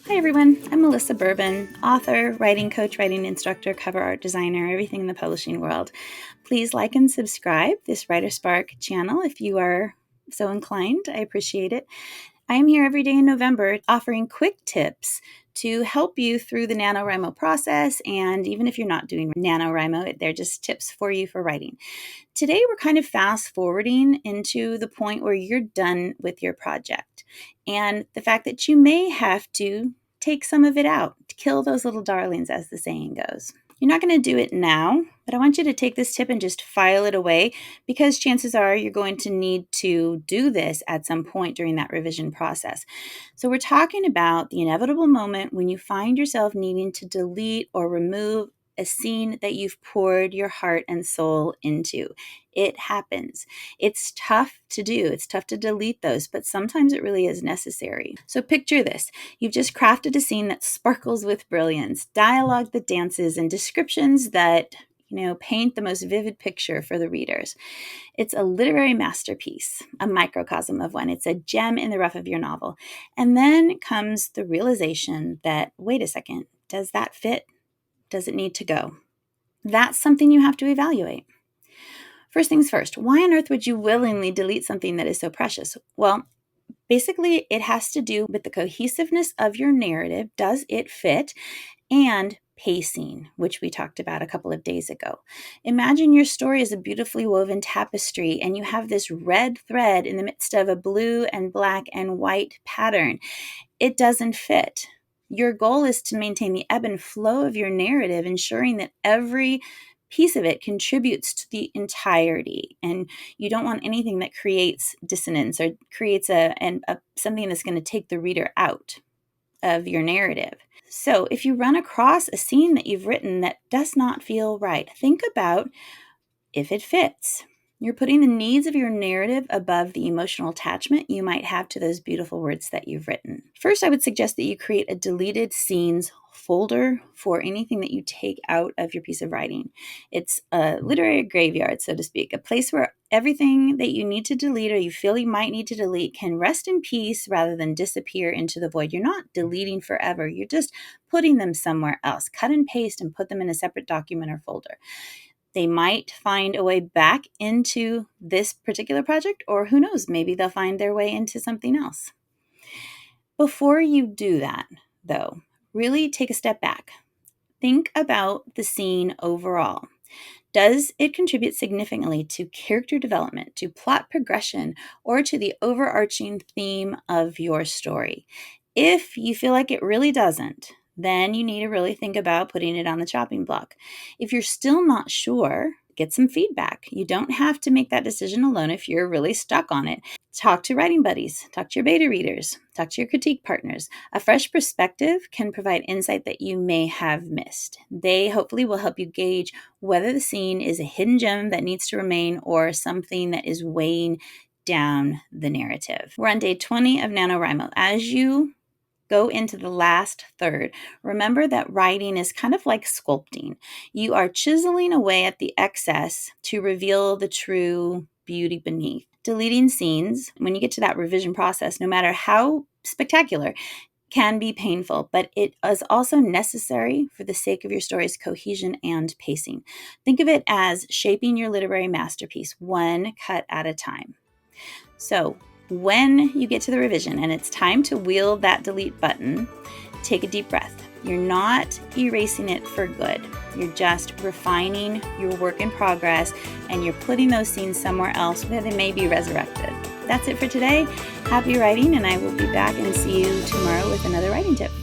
Hi everyone, I'm Melissa Bourbon, author, writing coach, writing instructor, cover art designer, everything in the publishing world. Please like and subscribe this WriterSpark channel if you are so inclined. I appreciate it. I am here every day in November offering quick tips to help you through the NaNoWriMo process. And even if you're not doing NaNoWriMo, they're just tips for you for writing. Today, we're kind of fast forwarding into the point where you're done with your project and the fact that you may have to take some of it out to kill those little darlings, as the saying goes. You're not going to do it now, but I want you to take this tip and just file it away because chances are you're going to need to do this at some point during that revision process. So we're talking about the inevitable moment when you find yourself needing to delete or remove a scene that you've poured your heart and soul into. It happens. It's tough to do. It's tough to delete those, but sometimes it really is necessary. So picture this. You've just crafted a scene that sparkles with brilliance, dialogue that dances, and descriptions that paint the most vivid picture for the readers. It's a literary masterpiece, a microcosm of one. It's a gem in the rough of your novel. And then comes the realization that, wait a second, does that fit? Does it need to go? That's something you have to evaluate. First things first, why on earth would you willingly delete something that is so precious? Well, basically, it has to do with the cohesiveness of your narrative. Does it fit? And pacing, which we talked about a couple of days ago. Imagine your story is a beautifully woven tapestry and you have this red thread in the midst of a blue and black and white pattern. It doesn't fit. Your goal is to maintain the ebb and flow of your narrative, ensuring that every piece of it contributes to the entirety. And you don't want anything that creates dissonance or creates something that's going to take the reader out of your narrative. So if you run across a scene that you've written that does not feel right, think about if it fits. You're putting the needs of your narrative above the emotional attachment you might have to those beautiful words that you've written. First, I would suggest that you create a deleted scenes folder for anything that you take out of your piece of writing. It's a literary graveyard, so to speak, a place where everything that you need to delete or you feel you might need to delete can rest in peace rather than disappear into the void. You're not deleting forever. You're just putting them somewhere else. Cut and paste and put them in a separate document or folder. They might find a way back into this particular project, or who knows, maybe they'll find their way into something else. Before you do that, though, really take a step back. Think about the scene overall. Does it contribute significantly to character development, to plot progression, or to the overarching theme of your story? If you feel like it really doesn't, then you need to really think about putting it on the chopping block. If you're still not sure, get some feedback. You don't have to make that decision alone if you're really stuck on it. Talk to writing buddies, talk to your beta readers, talk to your critique partners. A fresh perspective can provide insight that you may have missed. They hopefully will help you gauge whether the scene is a hidden gem that needs to remain or something that is weighing down the narrative. We're on day 20 of NaNoWriMo. As you go into the last third, remember that writing is kind of like sculpting. You are chiseling away at the excess to reveal the true beauty beneath. Deleting scenes, when you get to that revision process, no matter how spectacular, can be painful, but it is also necessary for the sake of your story's cohesion and pacing. Think of it as shaping your literary masterpiece, one cut at a time. So, when you get to the revision and it's time to wield that delete button, take a deep breath. You're not erasing it for good. You're just refining your work in progress and you're putting those scenes somewhere else where they may be resurrected. That's it for today. Happy writing, and I will be back and see you tomorrow with another writing tip.